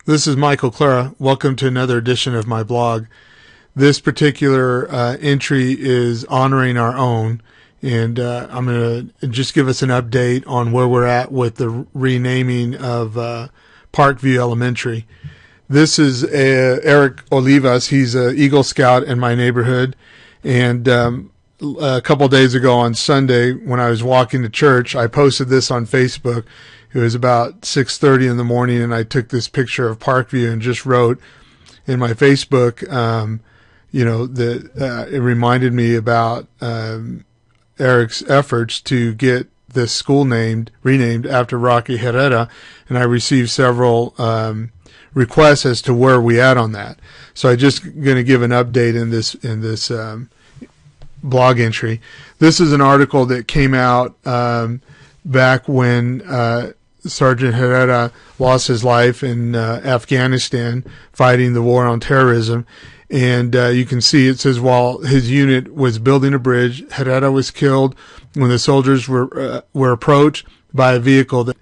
This is Michael Clara. Welcome to another edition of my blog. This particular entry is honoring our own, and I'm going to just give us an update on where we're at with the renaming of Parkview Elementary. This is Eric Olivas. He's an Eagle Scout in my neighborhood, and a couple days ago on Sunday when I was walking to church, I posted this on Facebook. It was about 6:30 in the morning, and I took this picture of Parkview and just wrote in my Facebook, that it reminded me about Eric's efforts to get this school renamed after Rocky Herrera, and I received several requests as to where we at on that. So I'm just going to give an update in this blog entry. This is an article that came out back when Sergeant Herrera lost his life in Afghanistan fighting the war on terrorism. And you can see it says, while his unit was building a bridge, Herrera was killed when the soldiers were approached by a vehicle.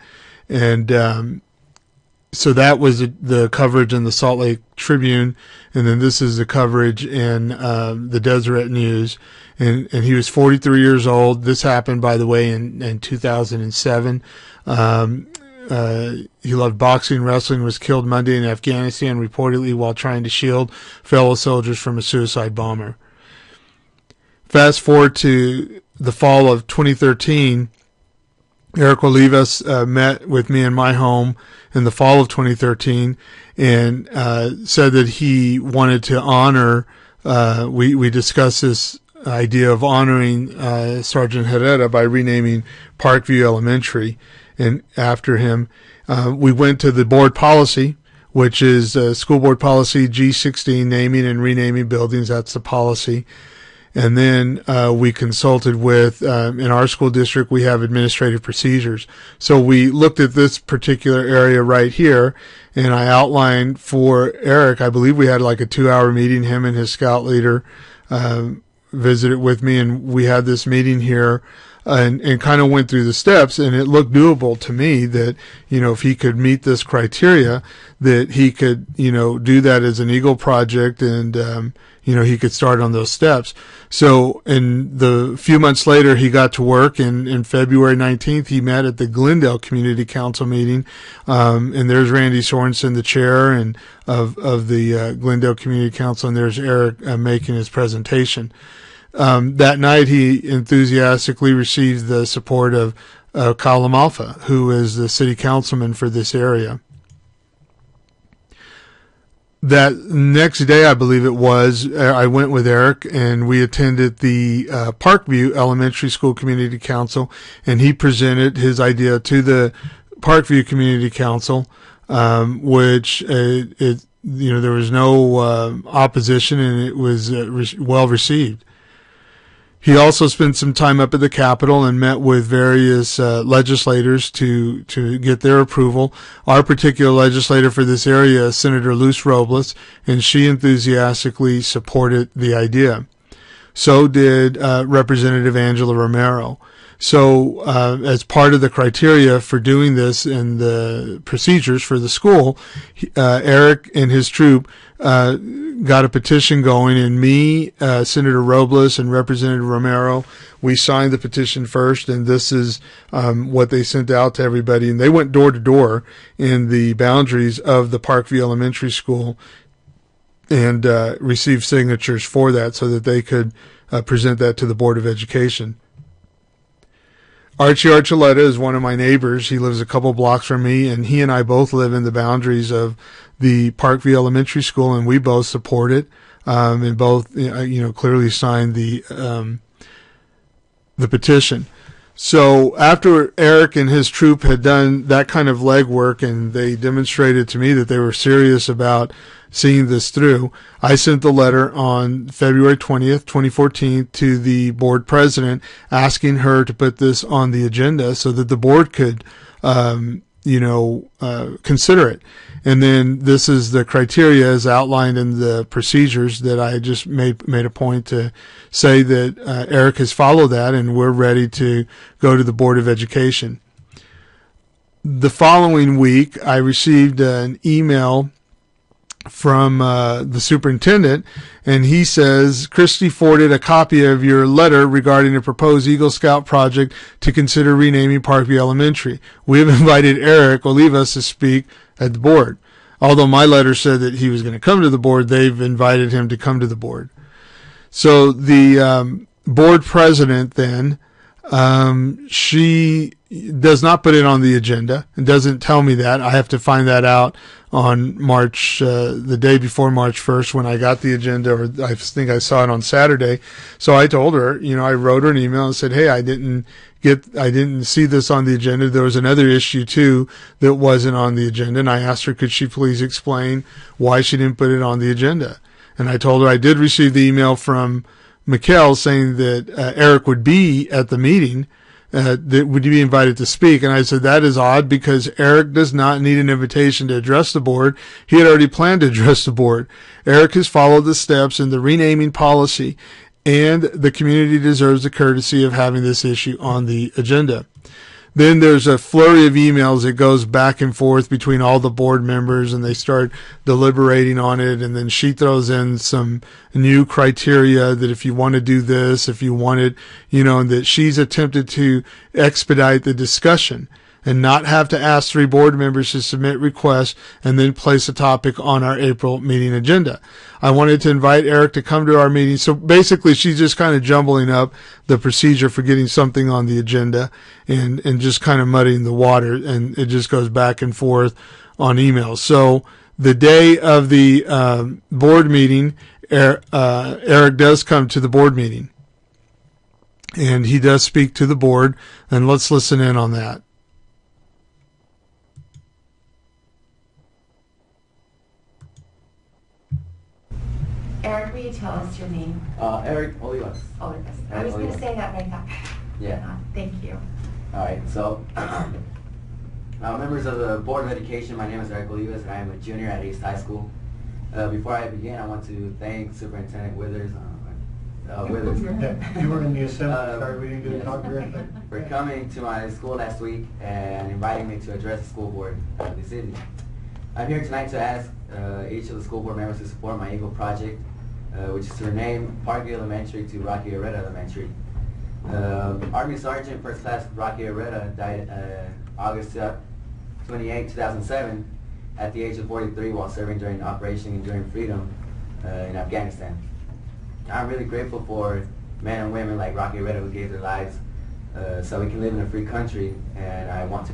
So that was the coverage in the Salt Lake Tribune. And then this is the coverage in the Deseret News. And he was 43 years old. This happened, by the way, in 2007. He loved boxing, wrestling, was killed Monday in Afghanistan, reportedly while trying to shield fellow soldiers from a suicide bomber. Fast forward to the fall of 2013, Eric Olivas met with me in my home in the fall of 2013 and said that he wanted to honor, we discussed this idea of honoring Sergeant Herrera by renaming Parkview Elementary and after him. We went to the board policy, which is school board policy G16, naming and renaming buildings. That's the policy. And then we consulted with, in our school district, we have administrative procedures. So we looked at this particular area right here, and I outlined for Eric, I believe we had like a 2-hour meeting, him and his scout leader visited with me, and we had this meeting here and kind of went through the steps, and it looked doable to me that, if he could meet this criteria, that he could, do that as an Eagle project and, he could start on those steps. So in the few months later, he got to work, and in February 19th, he met at the Glendale Community Council meeting, and there's Randy Sorensen, the chair and of the Glendale Community Council, and there's Eric making his presentation. That night, he enthusiastically received the support of Kyle Amalfa, who is the city councilman for this area. That next day, I believe it was, I went with Eric and we attended the Parkview Elementary School Community Council, and he presented his idea to the Parkview Community Council, which there was no opposition, and it was well received. He also spent some time up at the Capitol and met with various legislators to get their approval. Our particular legislator for this area is Senator Luz Robles, and she enthusiastically supported the idea. So did Representative Angela Romero. So as part of the criteria for doing this and the procedures for the school, Eric and his troop got a petition going, and me, Senator Robles, and Representative Romero, we signed the petition first, and this is what they sent out to everybody. And they went door to door in the boundaries of the Parkview Elementary School and received signatures for that so that they could present that to the Board of Education. Archie Archuleta is one of my neighbors. He lives a couple blocks from me, and he and I both live in the boundaries of the Parkview Elementary School, and we both support it, and both, clearly signed the petition. So after Eric and his troop had done that kind of legwork, and they demonstrated to me that they were serious about seeing this through, I sent the letter on February 20th, 2014 to the board president asking her to put this on the agenda so that the board could, consider it. And then this is the criteria as outlined in the procedures that I just made a point to say that Eric has followed that, and we're ready to go to the Board of Education. the following week, I received an email from the superintendent, and he says, Christy forwarded a copy of your letter regarding a proposed Eagle Scout project to consider renaming Parkview Elementary. We have invited Eric Olivas to speak at the board. Although my letter said that he was going to come to the board, they've invited him to come to the board. So the board president then, she does not put it on the agenda and doesn't tell me that. I have to find that out on March, the day before March 1st when I got the agenda, or I think I saw it on Saturday. So I told her, I wrote her an email and said, hey, I didn't see this on the agenda. There was another issue too that wasn't on the agenda. And I asked her, could she please explain why she didn't put it on the agenda? And I told her I did receive the email from Mikkel saying that Eric would be at the meeting, that would be invited to speak. And I said, that is odd because Eric does not need an invitation to address the board. He had already planned to address the board. Eric has followed the steps in the renaming policy, and the community deserves the courtesy of having this issue on the agenda. Then there's a flurry of emails that goes back and forth between all the board members, and they start deliberating on it. And then she throws in some new criteria that if you want to do this, if you want it, and that she's attempted to expedite the discussion and not have to ask 3 board members to submit requests and then place a topic on our April meeting agenda. I wanted to invite Eric to come to our meeting. So basically she's just kind of jumbling up the procedure for getting something on the agenda and just kind of muddying the water, and it just goes back and forth on emails. So the day of the board meeting, Eric does come to the board meeting and he does speak to the board, and let's listen in on that. Eric, will you tell us your name? Eric Olivas. Olivas. I was going to say that, but I thought, yeah. Thank you. All right, so members of the Board of Education, my name is Eric Olivas, and I am a junior at East High School. Before I begin, I want to thank Superintendent Withers. Yeah, you were in the assembly. Sorry, we didn't get to talk to you. For coming to my school last week and inviting me to address the school board this evening. I'm here tonight to ask each of the school board members to support my Eagle project, which is to rename Parkview Elementary to Rocky Herrera Elementary. Army Sergeant First Class Rocky Herrera died August 28, 2007 at the age of 43 while serving during Operation Enduring Freedom in Afghanistan. I'm really grateful for men and women like Rocky Herrera who gave their lives so we can live in a free country, and I want to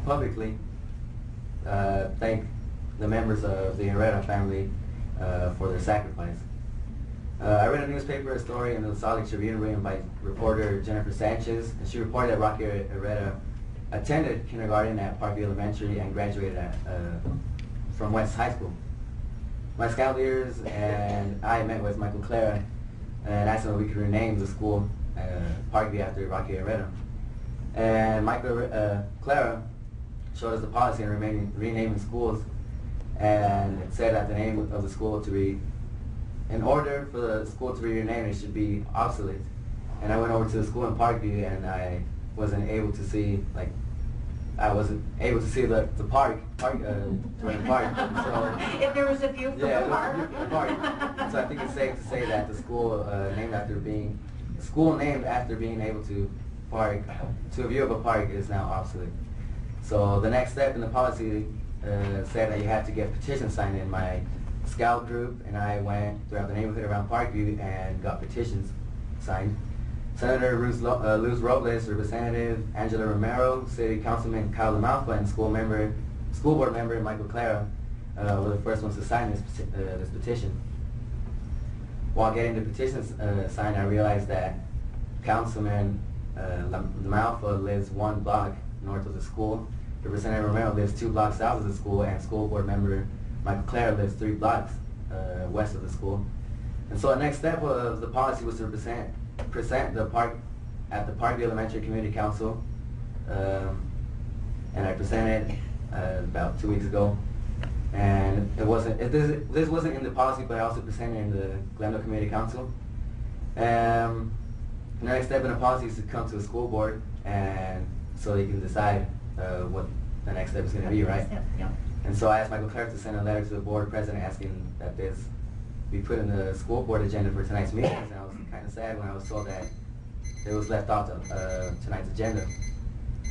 publicly thank the members of the Herrera family for their sacrifice. I read a newspaper story in the Salt Lake Tribune written by reporter Jennifer Sanchez, and she reported that Rocky Herrera attended kindergarten at Parkview Elementary and graduated from West High School. My scout leaders and I met with Michael Clara and asked him if we could rename the school Parkview after Rocky Herrera. And Michael Clara showed us the policy on renaming schools, and it said that the name of the school to be, in order for the school to be renamed, it should be obsolete. And I went over to the school in Parkview, and I wasn't able to see, the park during the park. So, if there was a view from the park. The park. So I think it's safe to say that the school named after being able to park to a view of a park is now obsolete. So the next step in the policy said that you had to get petitions signed in. My scout group and I went throughout the neighborhood around Parkview and got petitions signed. Senator Luz Robles, Representative Angela Romero, City Councilman Kyle LaMalfa, and school board member Michael Clara were the first ones to sign this petition. While getting the petitions signed, I realized that Councilman LaMalfa lives 1 block north of the school. Representative Romero lives 2 blocks south of the school, and school board member Michael Clara lives 3 blocks west of the school. And so the next step of the policy was to present the park at the Parkview Elementary Community Council, and I presented about 2 weeks ago. And this wasn't in the policy, but I also presented in the Glendale Community Council. The next step in the policy is to come to the school board, and so they can decide what the next step is going to be, right? Yep. And so I asked Michael Clerk to send a letter to the board president asking that this be put in the school board agenda for tonight's meetings. And I was kind of sad when I was told that it was left off tonight's agenda.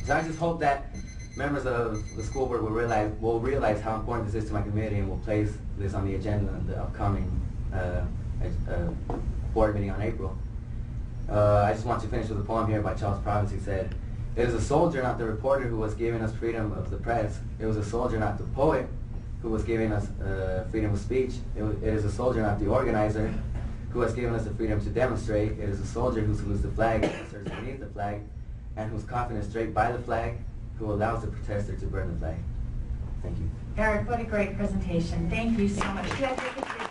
So I just hope that members of the school board will realize how important this is to my community and will place this on the agenda in the upcoming board meeting on April. I just want to finish with a poem here by Charles Province. He said, "It is a soldier, not the reporter, who was giving us freedom of the press. It was a soldier, not the poet, who was giving us freedom of speech. It is a soldier, not the organizer, who has given us the freedom to demonstrate. It is a soldier who salutes the flag and serves beneath the flag, and whose coffin is draped by the flag, who allows the protester to burn the flag." Thank you. Eric, what a great presentation. Thank you so much. Do you have your petition?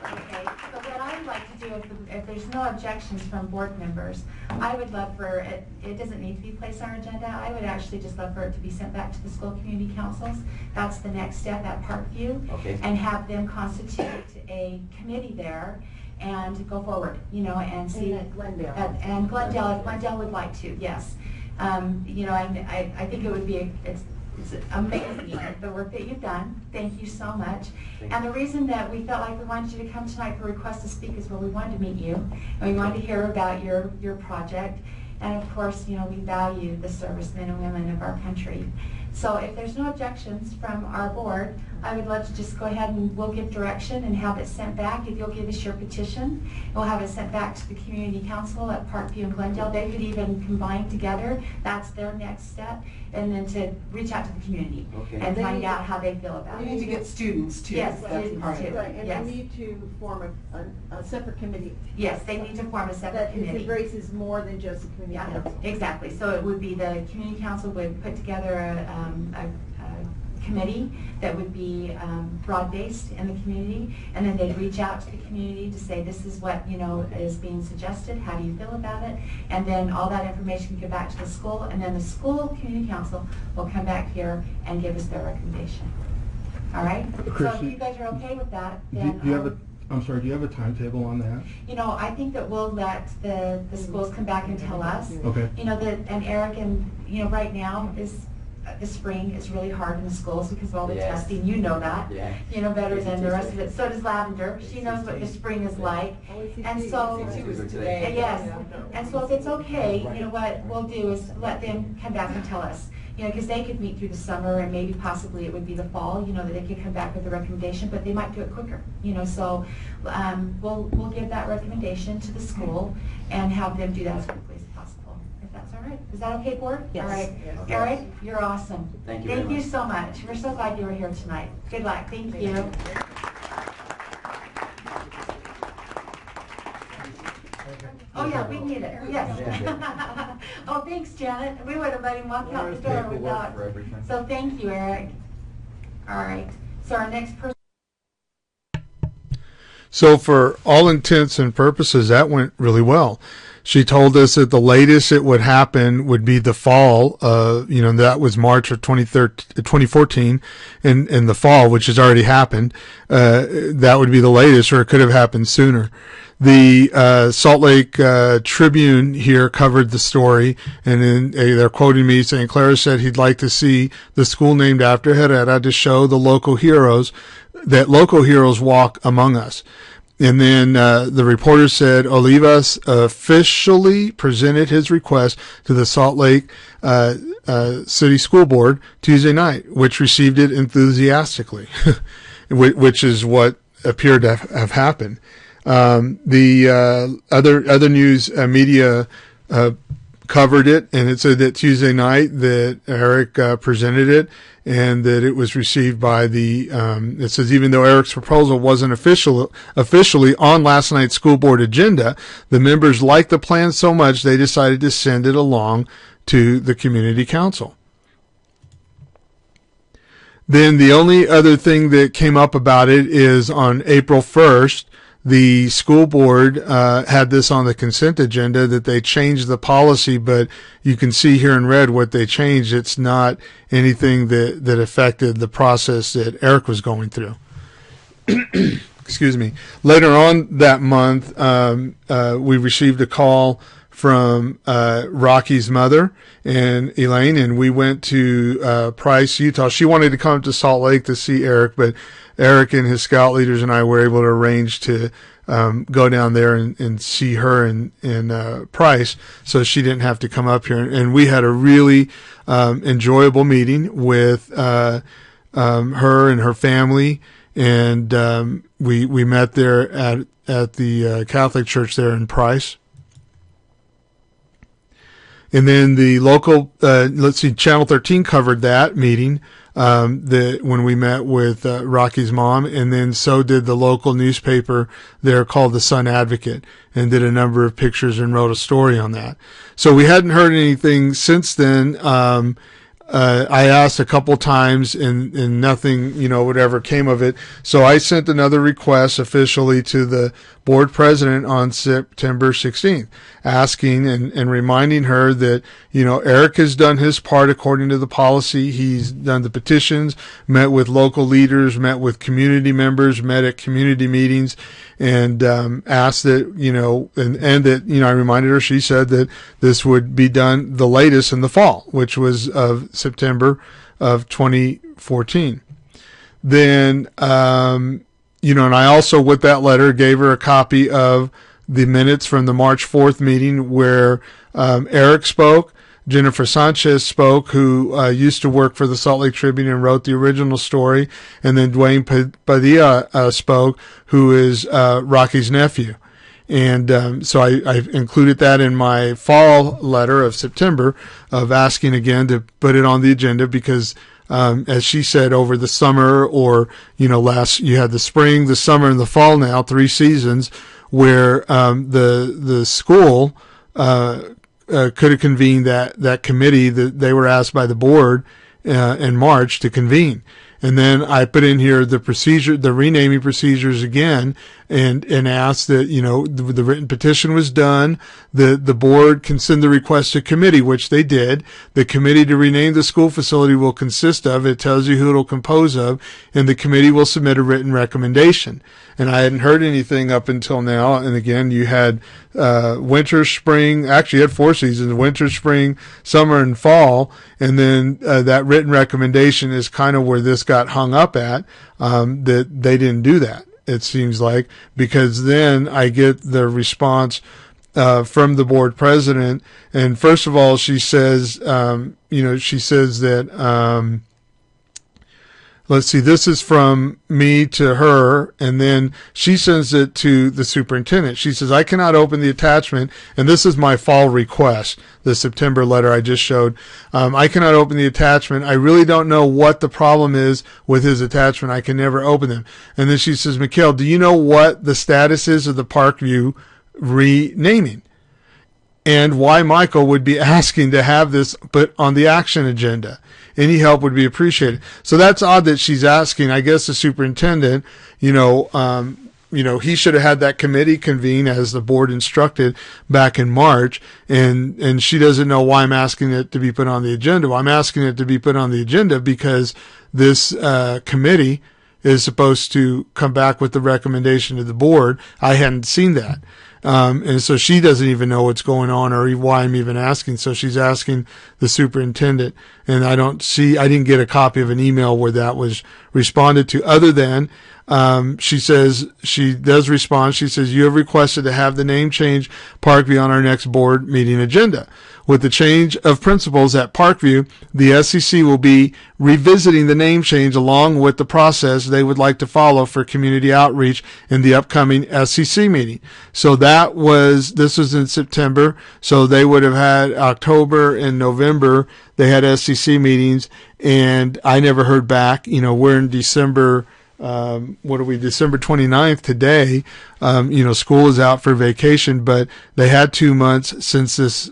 Okay, so what I would like to do, if there's no objections from board members, I would love for it doesn't need to be placed on our agenda. I would actually just love for it to be sent back to the school community councils. That's the next step at Parkview. Okay. And have them constitute a committee there and go forward, and see. And Glendale. And Glendale, if Glendale would like to, yes. I think it would be, it's amazing, the work that you've done. Thank you so much. And the reason that we felt like we wanted you to come tonight for request to speak is, well, we wanted to meet you, and we wanted to hear about your project. And of course, we value the servicemen and women of our country. So if there's no objections from our board, I would love to just go ahead and we'll give direction and have it sent back. If you'll give us your petition, we'll have it sent back to the community council at Parkview and Glendale. They could even combine together. That's their next step. And then to reach out to the community and find out how they feel about it. We need to get students too. Yes, That's students part of too. it. Right, and Yes. we need to form a separate committee. Yes, they need to form a separate That committee. embraces more than just the community Yeah, council. exactly. So it would be the community council would put together a committee that would be broad-based in the community, and then they'd reach out to the community to say, this is what is being suggested, how do you feel about it? And then all that information can go back to the school, and then the school community council will come back here and give us their recommendation. All right? So if Chrissy, you guys are okay with that, Do then you have I'm sorry, do you have a timetable on that? I think that we'll let the schools come back and tell us. Okay. And Eric, and right now is the spring is really hard in the schools because of all the Yes. testing. That. Yeah. Better than the rest of it. So does Lavender. She knows what the spring is like. And so, yes. And so if it's okay, what we'll do is let them come back and tell us. Because they could meet through the summer and maybe possibly it would be the fall, that they could come back with a recommendation, but they might do it quicker, so we'll give that recommendation to the school and have them do that as quickly as possible, if that's all right. Is that okay, board? Yes. All right. Yes. Eric, you're awesome. Thank you very much. So much. We're so glad you were here tonight. Good luck. Thank you. Oh, yeah, we need it, yes. Yeah. Oh, thanks, Janet. We would have let him walk out the door without. So thank you, Eric. All right, so our next person. So for all intents and purposes, that went really well. She told us that the latest it would happen would be the fall. That was March of 2014, in the fall, which has already happened. That would be the latest, or it could have happened sooner. The Salt Lake Tribune here covered the story, and then they're quoting me saying, Clara said he'd like to see the school named after Herrera to show the local heroes that local heroes walk among us. And then the reporter said Olivas officially presented his request to the Salt Lake City School Board Tuesday night, which received it enthusiastically, which is what appeared to have happened. The other news media covered it, and it said that Tuesday night that Eric presented it, and that it was received by the, it says even though Eric's proposal wasn't officially on last night's school board agenda, the members liked the plan so much they decided to send it along to the community council. Then the only other thing that came up about it is on April 1st, the school board had this on the consent agenda that they changed the policy, but you can see here in red what they changed. It's not anything that affected the process that Eric was going through. Excuse me. Later on that month, we received a call from Rocky's mother and Elaine, and we went to Price, Utah. She wanted to come to Salt Lake to see Eric, but Eric and his scout leaders and I were able to arrange to go down there and see her in Price, so she didn't have to come up here. And we had a really enjoyable meeting with her and her family, and we met there at the Catholic Church there in Price. And then the local, Channel 13 covered that meeting when we met with Rocky's mom, and then so did the local newspaper there called the Sun Advocate, and did a number of pictures and wrote a story on that. So we hadn't heard anything since then. I asked a couple times and nothing, whatever came of it. So I sent another request officially to the board president on September 16th, asking and reminding her that, Eric has done his part according to the policy. He's done the petitions, met with local leaders, met with community members, met at community meetings, and asked that, and that, I reminded her, she said that this would be done the latest in the fall, which was of September of 2014. Then, and I also, with that letter, gave her a copy of the minutes from the March 4th meeting where Eric spoke, Jennifer Sanchez spoke, who used to work for the Salt Lake Tribune and wrote the original story, and then Dwayne Padilla spoke, who is Rocky's nephew. And so I included that in my fall letter of September of asking again to put it on the agenda because, as she said, over the summer or, you had the spring, the summer, and the fall now, 3 seasons, where the school could have convened that committee that they were asked by the board in March to convene. And then I put in here the renaming procedures again, and asked that, the written petition was done. The board can send the request to committee, which they did. The committee to rename the school facility will consist of, it tells you who it'll compose of, and the committee will submit a written recommendation. And I hadn't heard anything up until now. And again, you had winter, spring, actually you had 4 seasons, winter, spring, summer, and fall. And then that written recommendation is kind of where this got hung up at, that they didn't do that, it seems like, because then I get the response from the board president. And first of all, she says, she says that, let's see, this is from me to her, and then she sends it to the superintendent. She says, I cannot open the attachment, and this is my fall request, the September letter I just showed. I cannot open the attachment. I really don't know what the problem is with his attachment. I can never open them. And then she says, Mikhail, do you know what the status is of the Parkview renaming? And why Michael would be asking to have this put on the action agenda. Any help would be appreciated. So that's odd that she's asking. I guess the superintendent, he should have had that committee convene as the board instructed back in March, and she doesn't know why I'm asking it to be put on the agenda. Well, I'm asking it to be put on the agenda because this committee is supposed to come back with the recommendation to the board. I hadn't seen that. And so she doesn't even know what's going on or why I'm even asking. So she's asking the superintendent, and I didn't get a copy of an email where that was responded to, other than, she says, she does respond. She says, you have requested to have the name change Parkview on our next board meeting agenda. With the change of principals at Parkview, the SEC will be revisiting the name change along with the process they would like to follow for community outreach in the upcoming SEC meeting. So this was in September. So they would have had October and November. They had SEC meetings, and I never heard back. We're in December. December 29th today. School is out for vacation, but they had 2 months since this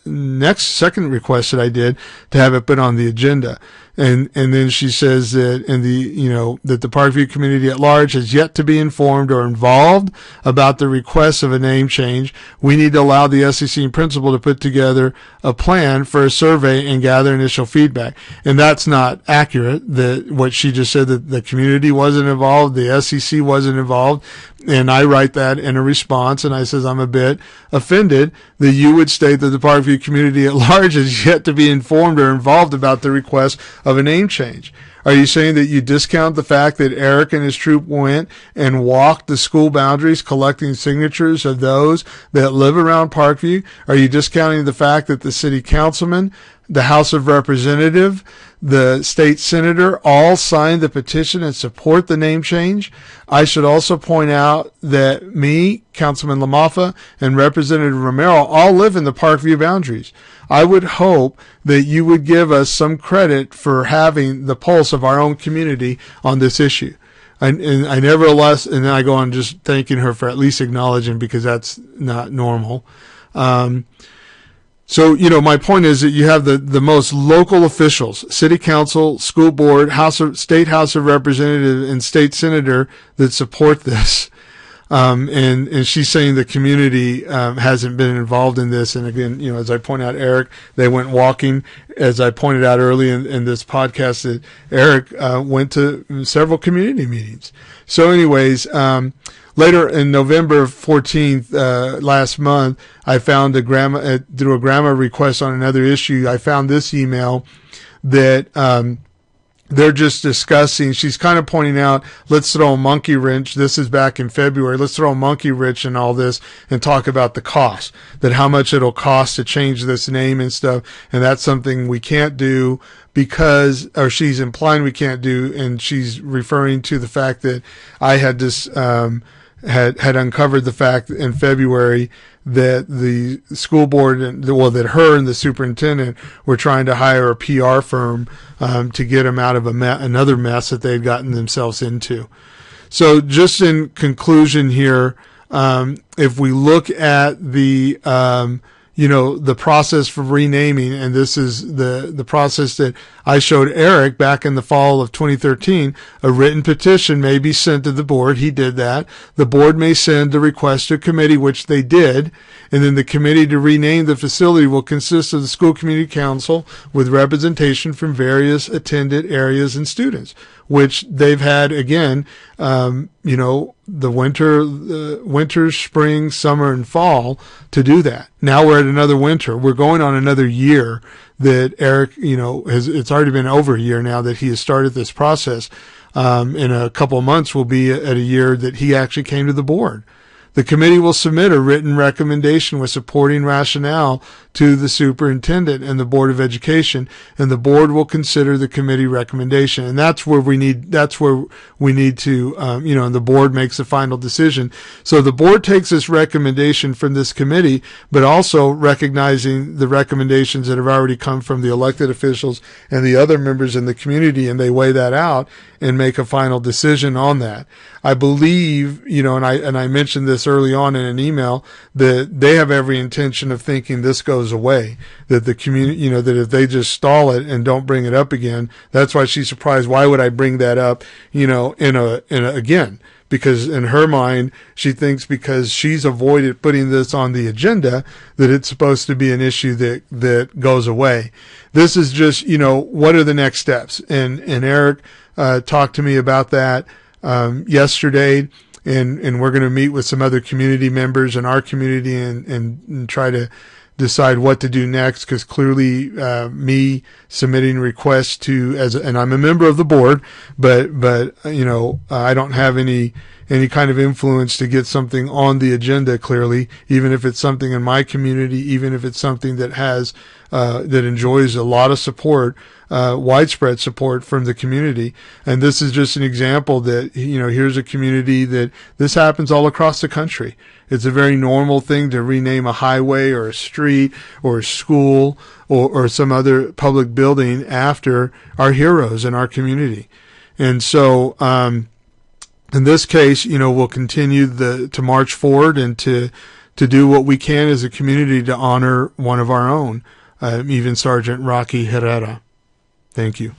second request that I did to have it put on the agenda. And then she says that that the Parkview community at large has yet to be informed or involved about the request of a name change. We need to allow the SEC principal to put together a plan for a survey and gather initial feedback. And that's not accurate. What she just said, that the community wasn't involved, the SEC wasn't involved. And I write that in a response, and I says I'm a bit offended that you would state that the Parkview community at large is yet to be informed or involved about the request of a name change. Are you saying that you discount the fact that Eric and his troop went and walked the school boundaries collecting signatures of those that live around Parkview? Are you discounting the fact that the city councilman, the House of Representatives, the state senator all signed the petition and support the name change? I should also point out that me, Councilman LaMaffa, and Representative Romero all live in the Parkview boundaries. I would hope that you would give us some credit for having the pulse of our own community on this issue. And I nevertheless, and then I go on just thanking her for at least acknowledging, because that's not normal. So, my point is that you have the most local officials, city council, school board, state House of Representatives, and state senator that support this. And she's saying the community hasn't been involved in this. And again, as I point out, Eric, they went walking. As I pointed out early in this podcast, that Eric went to several community meetings. So anyways, later in November 14th, last month, I found through a grandma request on another issue, I found this email that they're just discussing. She's kind of pointing out, let's throw a monkey wrench. This is back in February. Let's throw a monkey wrench in all this and talk about the cost, that how much it'll cost to change this name and stuff. And that's something we can't do or she's implying we can't do. And she's referring to the fact that I had this, had uncovered the fact in February that the school board that her and the superintendent were trying to hire a PR firm to get them out of another mess that they had gotten themselves into. So just in conclusion here, if we look at the the process for renaming, and this is the process that I showed Eric back in the fall of 2013, a written petition may be sent to the board. He did that. The board may send the request to a committee, which they did, and then the committee to rename the facility will consist of the school community council with representation from various attended areas and students, which they've had, again, the winter, spring, summer, and fall to do that. Now we're at another winter. We're going on another year that Eric, it's already been over a year now that he has started this process. In a couple of months, we'll be at a year that he actually came to the board. The committee will submit a written recommendation with supporting rationale to the superintendent and the Board of Education, and the board will consider the committee recommendation. And that's where we need to, and the board makes the final decision. So the board takes this recommendation from this committee, but also recognizing the recommendations that have already come from the elected officials and the other members in the community, and they weigh that out and make a final decision on that. I believe, and I mentioned this early on in an email, that they have every intention of thinking this goes away, that the community, that if they just stall it and don't bring it up again, that's why she's surprised. Why would I bring that up, again? Because in her mind, she thinks because she's avoided putting this on the agenda, that it's supposed to be an issue that goes away. This is just, what are the next steps? And Eric talked to me about that yesterday, and we're going to meet with some other community members in our community and try to decide what to do next, because clearly me submitting requests and I'm a member of the board, but I don't have any kind of influence to get something on the agenda, clearly, even if it's something in my community, even if it's something that has that enjoys a lot of support, widespread support from the community. And this is just an example that, here's a community that this happens all across the country. It's a very normal thing to rename a highway or a street or a school or some other public building after our heroes in our community. And so, in this case, we'll continue to march forward and to do what we can as a community to honor one of our own, even Sergeant Rocky Herrera. Thank you.